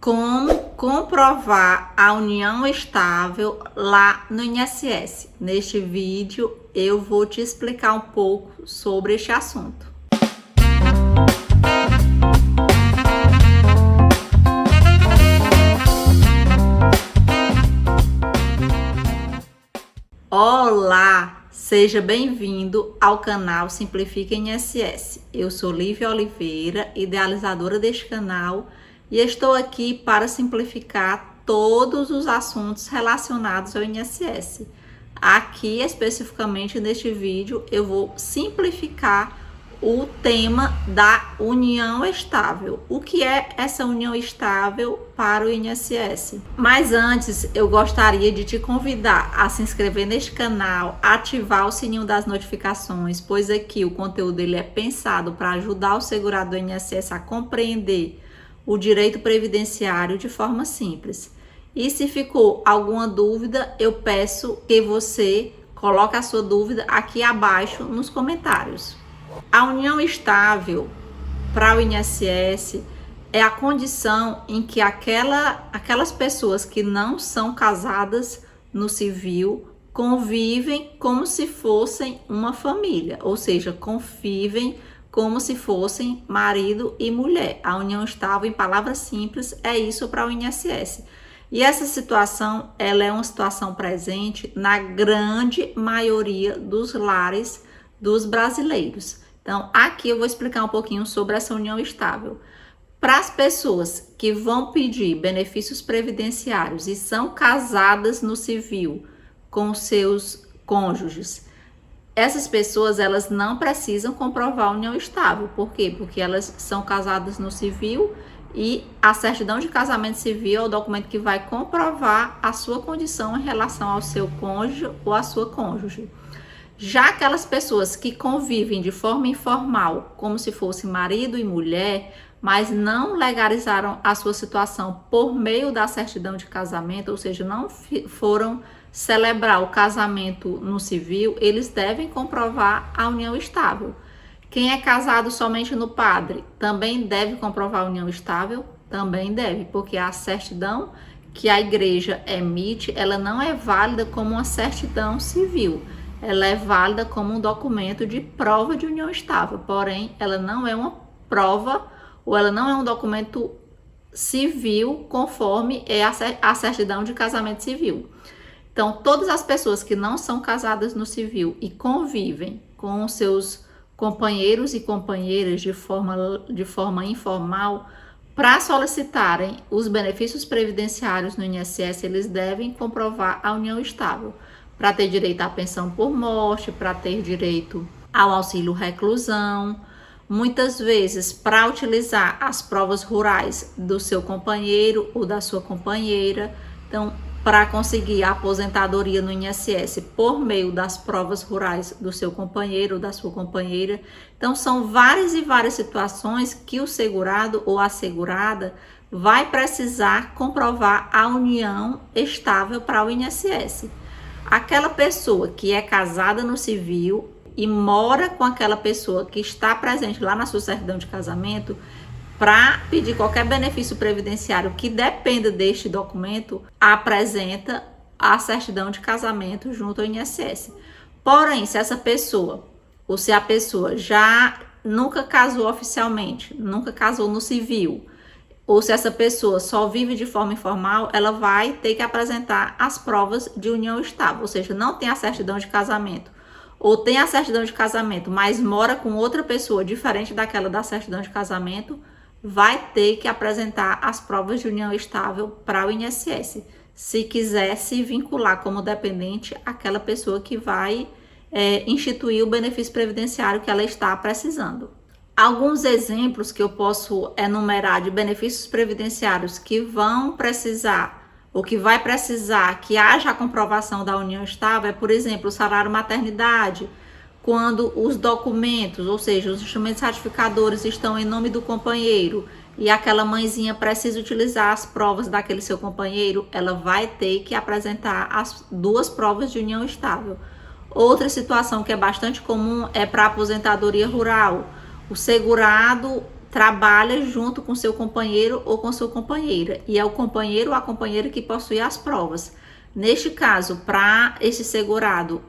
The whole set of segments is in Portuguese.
Como comprovar a união estável lá no INSS. Neste vídeo eu vou te explicar um pouco sobre este assunto. Olá, seja bem-vindo ao canal Simplifica INSS. Eu sou Lívia Oliveira, idealizadora deste canal, e estou aqui para simplificar todos os assuntos relacionados ao INSS. Aqui, especificamente neste vídeo, eu vou simplificar o tema da união estável. O que é essa união estável para o INSS? Mas antes, eu gostaria de te convidar a se inscrever neste canal, ativar o sininho das notificações, pois aqui o conteúdo ele é pensado para ajudar o segurado do INSS a compreender o direito previdenciário de forma simples. E se ficou alguma dúvida, eu peço que você coloque a sua dúvida aqui abaixo nos comentários. A união estável para o INSS é a condição em que aquelas pessoas que não são casadas no civil convivem como se fossem uma família, ou seja, convivem como se fossem marido e mulher. A união estável, em palavras simples, é isso para o INSS. E essa situação, ela é uma situação presente na grande maioria dos lares dos brasileiros. Então, aqui eu vou explicar um pouquinho sobre essa união estável. Para as pessoas que vão pedir benefícios previdenciários e são casadas no civil com seus cônjuges, essas pessoas, elas não precisam comprovar a união estável. Por quê? Porque elas são casadas no civil e a certidão de casamento civil é o documento que vai comprovar a sua condição em relação ao seu cônjuge ou à sua cônjuge. Já aquelas pessoas que convivem de forma informal, como se fosse marido e mulher, mas não legalizaram a sua situação por meio da certidão de casamento, ou seja, não foram celebrar o casamento no civil, eles devem comprovar a união estável. Quem é casado somente no padre também deve comprovar a união estável? Também deve, porque a certidão que a igreja emite, ela não é válida como uma certidão civil. Ela é válida como um documento de prova de união estável, porém, ela não é uma prova ou ela não é um documento civil conforme é a certidão de casamento civil. Então, todas as pessoas que não são casadas no civil e convivem com seus companheiros e companheiras de forma informal, para solicitarem os benefícios previdenciários no INSS, eles devem comprovar a união estável, para ter direito à pensão por morte, para ter direito ao auxílio reclusão, muitas vezes para utilizar as provas rurais do seu companheiro ou da sua companheira. Então, para conseguir a aposentadoria no INSS por meio das provas rurais do seu companheiro ou da sua companheira. Então, são várias e várias situações que o segurado ou a segurada vai precisar comprovar a união estável para o INSS. Aquela pessoa que é casada no civil e mora com aquela pessoa que está presente lá na sua certidão de casamento, para pedir qualquer benefício previdenciário que dependa deste documento, apresenta a certidão de casamento junto ao INSS. Porém, se essa pessoa, ou se a pessoa já nunca casou oficialmente, nunca casou no civil, ou se essa pessoa só vive de forma informal, ela vai ter que apresentar as provas de união estável, ou seja, não tem a certidão de casamento, ou tem a certidão de casamento, mas mora com outra pessoa diferente daquela da certidão de casamento, vai ter que apresentar as provas de união estável para o INSS, se quiser se vincular como dependente àquela pessoa que vai instituir o benefício previdenciário que ela está precisando. Alguns exemplos que eu posso enumerar de benefícios previdenciários que vão precisar ou que vai precisar que haja a comprovação da união estável é, por exemplo, o salário maternidade, quando os documentos, ou seja, os instrumentos ratificadores estão em nome do companheiro e aquela mãezinha precisa utilizar as provas daquele seu companheiro, ela vai ter que apresentar as duas provas de união estável. Outra situação que é bastante comum é para a aposentadoria rural. O segurado trabalha junto com seu companheiro ou com sua companheira, e é o companheiro ou a companheira que possui as provas. Neste caso, para esse segurado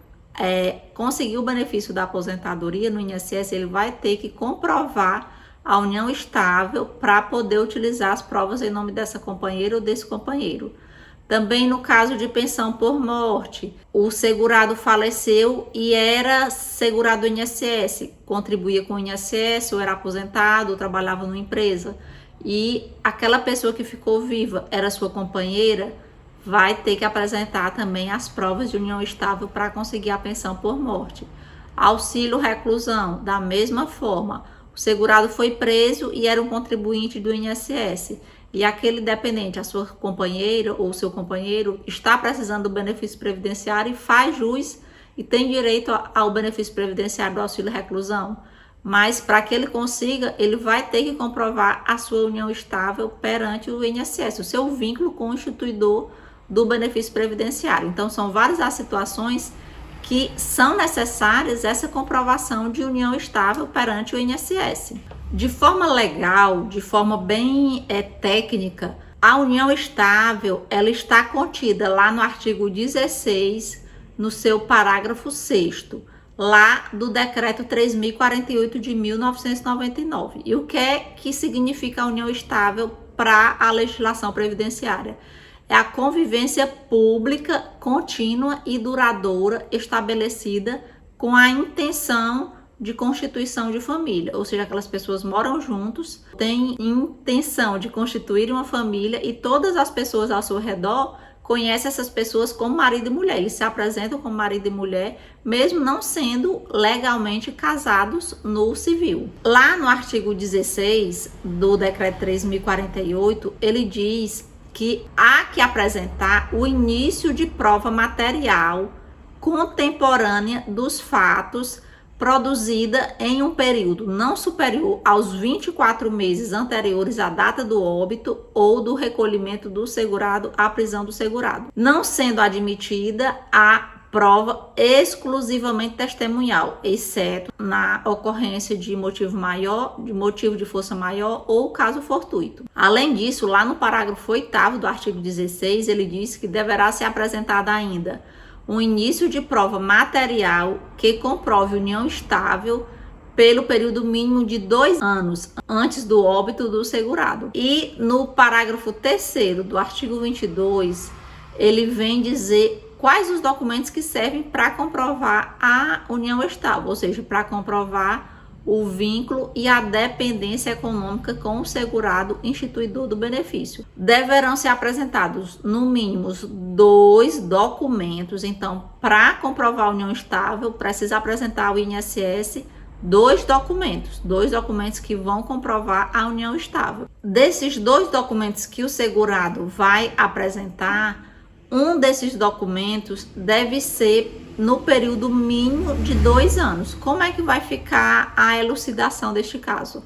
conseguir o benefício da aposentadoria no INSS, ele vai ter que comprovar a união estável para poder utilizar as provas em nome dessa companheira ou desse companheiro. Também no caso de pensão por morte, o segurado faleceu e era segurado do INSS, contribuía com o INSS, ou era aposentado, ou trabalhava numa empresa, e aquela pessoa que ficou viva era sua companheira, vai ter que apresentar também as provas de união estável para conseguir a pensão por morte. Auxílio reclusão, da mesma forma, o segurado foi preso e era um contribuinte do INSS, e aquele dependente, a sua companheira ou seu companheiro, está precisando do benefício previdenciário e faz jus e tem direito ao benefício previdenciário do auxílio reclusão. Mas para que ele consiga, ele vai ter que comprovar a sua união estável perante o INSS, o seu vínculo com o instituidor do benefício previdenciário. Então, são várias as situações que são necessárias essa comprovação de união estável perante o INSS. De forma legal, de forma bem técnica, a união estável ela está contida lá no artigo 16, no seu parágrafo 6º, lá do decreto 3.048 de 1999. E o que é que significa a união estável para a legislação previdenciária? É a convivência pública, contínua e duradoura estabelecida com a intenção de constituição de família, ou seja, aquelas pessoas moram juntos, têm intenção de constituir uma família e todas as pessoas ao seu redor conhecem essas pessoas como marido e mulher, eles se apresentam como marido e mulher, mesmo não sendo legalmente casados no civil. Lá no artigo 16 do decreto 3.048, ele diz que há que apresentar o início de prova material contemporânea dos fatos produzida em um período não superior aos 24 meses anteriores à data do óbito ou do recolhimento do segurado à prisão do segurado, não sendo admitida a prova exclusivamente testemunhal, exceto na ocorrência de motivo maior, de motivo de força maior ou caso fortuito. Além disso, lá no parágrafo 8º do artigo 16, ele diz que deverá ser apresentada ainda um início de prova material que comprove união estável pelo período mínimo de 2 anos antes do óbito do segurado. E no parágrafo 3º do artigo 22, ele vem dizer quais os documentos que servem para comprovar a união estável, ou seja, para comprovar o vínculo e a dependência econômica com o segurado instituidor do benefício. Deverão ser apresentados, no mínimo, 2 documentos. Então, para comprovar a união estável, precisa apresentar ao INSS 2 documentos que vão comprovar a união estável. Desses 2 documentos que o segurado vai apresentar, um desses documentos deve ser no período mínimo de 2 anos. Como é que vai ficar a elucidação deste caso?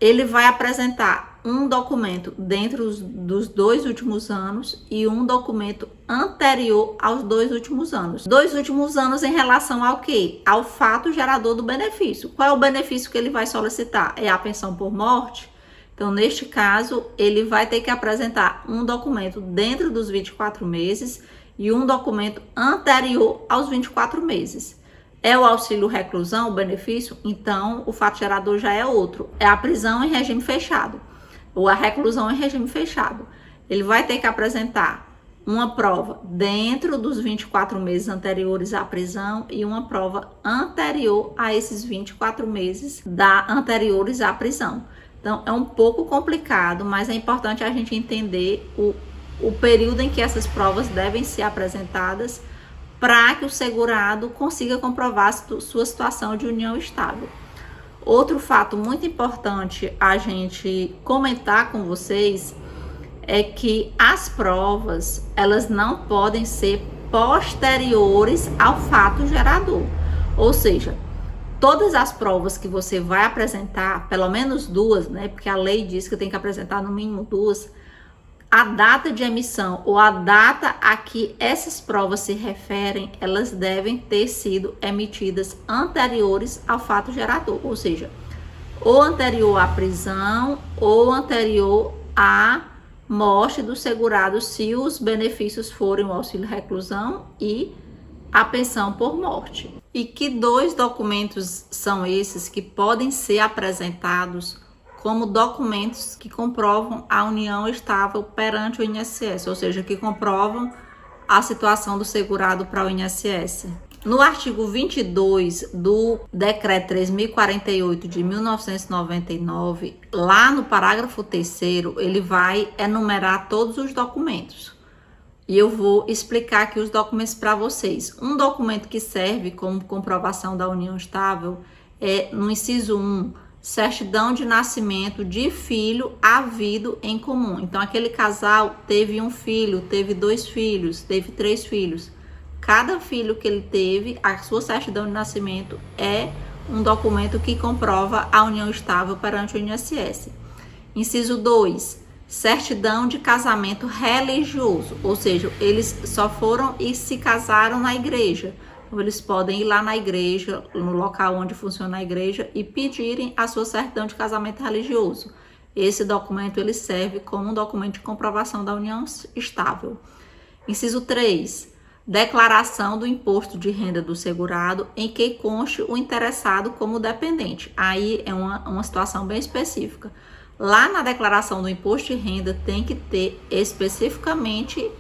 Ele vai apresentar um documento dentro dos 2 últimos anos e um documento anterior aos 2 últimos anos. 2 últimos anos em relação ao quê? Ao fato gerador do benefício. Qual é o benefício que ele vai solicitar? É a pensão por morte? Então, neste caso, ele vai ter que apresentar um documento dentro dos 24 meses e um documento anterior aos 24 meses. É o auxílio reclusão, o benefício? Então, o fato gerador já é outro. É a prisão em regime fechado, ou a reclusão em regime fechado. Ele vai ter que apresentar uma prova dentro dos 24 meses anteriores à prisão e uma prova anterior a esses 24 meses anteriores à prisão. Então, é um pouco complicado, mas é importante a gente entender o período em que essas provas devem ser apresentadas para que o segurado consiga comprovar sua situação de união estável. Outro fato muito importante a gente comentar com vocês é que as provas, elas não podem ser posteriores ao fato gerador. Ou seja, todas as provas que você vai apresentar, pelo menos 2, né? Porque a lei diz que tem que apresentar no mínimo 2, a data de emissão ou a data a que essas provas se referem, elas devem ter sido emitidas anteriores ao fato gerador. Ou seja, ou anterior à prisão ou anterior à morte do segurado, se os benefícios forem o auxílio reclusão e a pensão por morte. E que 2 documentos são esses que podem ser apresentados como documentos que comprovam a união estável perante o INSS, ou seja, que comprovam a situação do segurado para o INSS. No artigo 22 do Decreto 3.048 de 1999, lá no parágrafo 3º, ele vai enumerar todos os documentos. E eu vou explicar aqui os documentos para vocês. Um documento que serve como comprovação da união estável é, no inciso 1, certidão de nascimento de filho havido em comum. Então, aquele casal teve um filho, teve 2 filhos, teve 3 filhos. Cada filho que ele teve, a sua certidão de nascimento é um documento que comprova a união estável perante o INSS. Inciso 2, certidão de casamento religioso, ou seja, eles só foram e se casaram na igreja. Então, eles podem ir lá na igreja, no local onde funciona a igreja, e pedirem a sua certidão de casamento religioso. Esse documento ele serve como um documento de comprovação da união estável. Inciso 3, declaração do imposto de renda do segurado em que conste o interessado como dependente. Aí é uma situação bem específica. Lá na declaração do imposto de renda tem que ter especificamente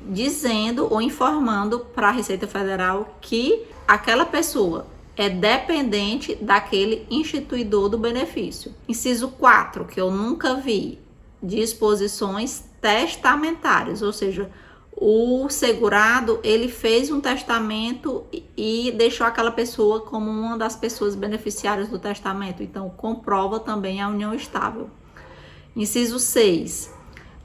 dizendo ou informando para a Receita Federal que aquela pessoa é dependente daquele instituidor do benefício. Inciso 4, que eu nunca vi, disposições testamentárias, ou seja, o segurado ele fez um testamento e deixou aquela pessoa como uma das pessoas beneficiárias do testamento, então comprova também a união estável. Inciso 6,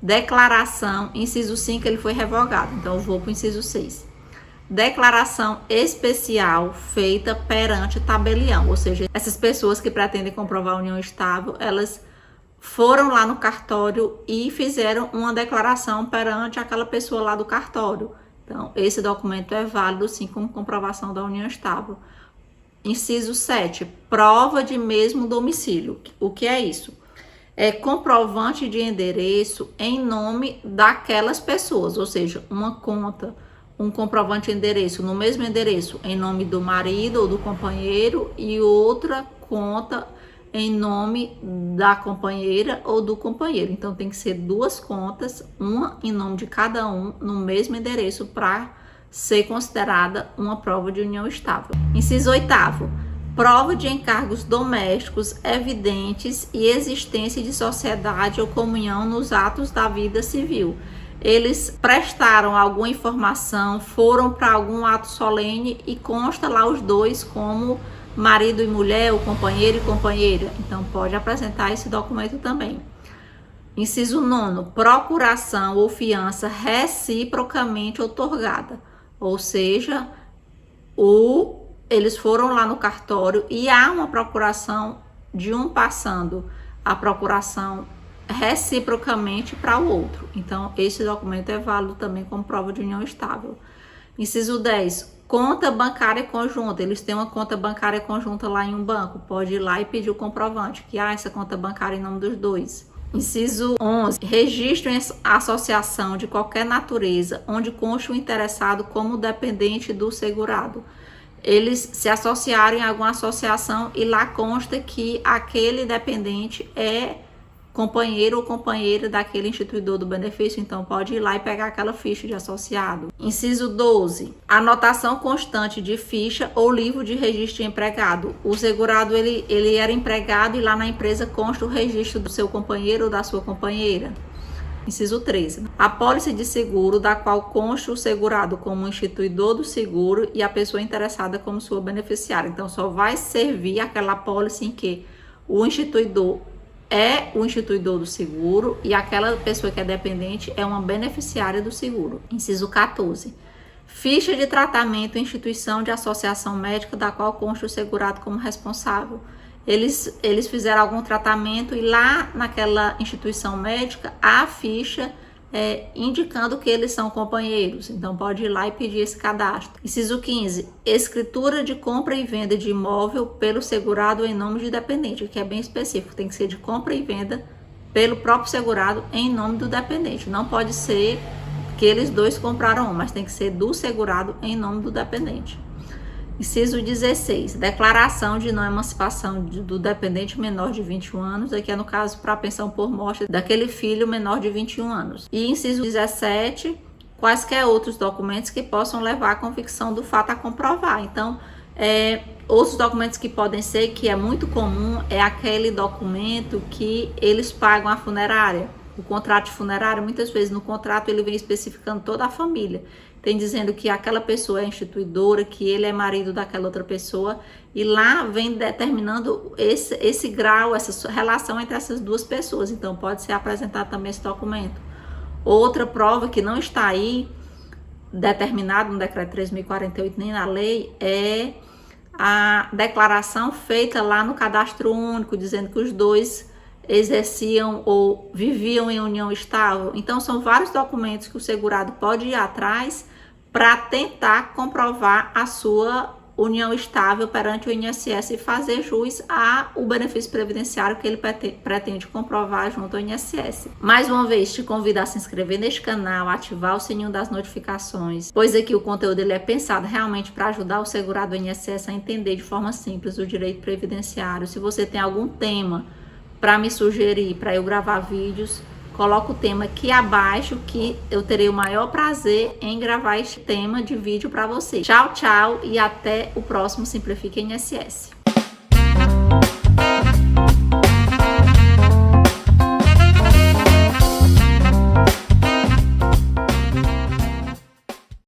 declaração, inciso 5 ele foi revogado, então eu vou para o inciso 6. Declaração especial feita perante tabelião, ou seja, essas pessoas que pretendem comprovar a união estável, elas foram lá no cartório e fizeram uma declaração perante aquela pessoa lá do cartório. Então, esse documento é válido sim como comprovação da união estável. Inciso 7, prova de mesmo domicílio. O que é isso? É comprovante de endereço em nome daquelas pessoas, ou seja, uma conta, um comprovante de endereço no mesmo endereço em nome do marido ou do companheiro e outra conta em nome da companheira ou do companheiro. Então, tem que ser 2 contas, uma em nome de cada um, no mesmo endereço, para ser considerada uma prova de união estável. Inciso 8º, prova de encargos domésticos evidentes e existência de sociedade ou comunhão nos atos da vida civil. Eles prestaram alguma informação, foram para algum ato solene e consta lá os 2 como marido e mulher, ou companheiro e companheira. Então, pode apresentar esse documento também. Inciso 9, procuração ou fiança reciprocamente outorgada. Ou seja, eles foram lá no cartório e há uma procuração de um passando a procuração reciprocamente para o outro. Então, esse documento é válido também como prova de união estável. Inciso 10, conta bancária conjunta. Eles têm uma conta bancária conjunta lá em um banco. Pode ir lá e pedir o comprovante que há essa conta bancária em nome dos 2. Inciso 11, registro em associação de qualquer natureza onde conste o interessado como dependente do segurado. Eles se associaram em alguma associação e lá consta que aquele dependente é companheiro ou companheira daquele instituidor do benefício, então pode ir lá e pegar aquela ficha de associado. Inciso 12, anotação constante de ficha ou livro de registro de empregado. O segurado ele era empregado e lá na empresa consta o registro do seu companheiro ou da sua companheira. Inciso 13, apólice de seguro da qual consta o segurado como instituidor do seguro e a pessoa interessada como sua beneficiária. Então só vai servir aquela apólice em que o instituidor é o instituidor do seguro e aquela pessoa que é dependente é uma beneficiária do seguro. Inciso 14. Ficha de tratamento em instituição de associação médica da qual consta o segurado como responsável. Eles fizeram algum tratamento e lá naquela instituição médica a ficha indicando que eles são companheiros. Então pode ir lá e pedir esse cadastro. Inciso 15, escritura de compra e venda de imóvel pelo segurado em nome de dependente, que é bem específico, tem que ser de compra e venda pelo próprio segurado em nome do dependente. Não pode ser que eles dois compraram um, mas tem que ser do segurado em nome do dependente. Inciso 16, declaração de não emancipação do dependente menor de 21 anos, aqui é no caso para a pensão por morte daquele filho menor de 21 anos. E inciso 17, quaisquer outros documentos que possam levar à convicção do fato a comprovar. Então, outros documentos que podem ser, que é muito comum, é aquele documento que eles pagam a funerária. O contrato de funerária, muitas vezes no contrato ele vem especificando toda a família. Tem dizendo que aquela pessoa é instituidora, que ele é marido daquela outra pessoa, e lá vem determinando esse grau, essa relação entre essas duas pessoas. Então pode ser apresentado também esse documento. Outra prova que não está aí determinado no decreto 3.048 nem na lei é a declaração feita lá no cadastro único, dizendo que os dois exerciam ou viviam em união estável. Então são vários documentos que o segurado pode ir atrás para tentar comprovar a sua união estável perante o INSS e fazer jus ao benefício previdenciário que ele pretende comprovar junto ao INSS. Mais uma vez, te convido a se inscrever neste canal, ativar o sininho das notificações, pois aqui o conteúdo ele é pensado realmente para ajudar o segurado do INSS a entender de forma simples o direito previdenciário. Se você tem algum tema para me sugerir, para eu gravar vídeos, coloca o tema aqui abaixo que eu terei o maior prazer em gravar este tema de vídeo para você. Tchau, tchau e até o próximo Simplifica INSS.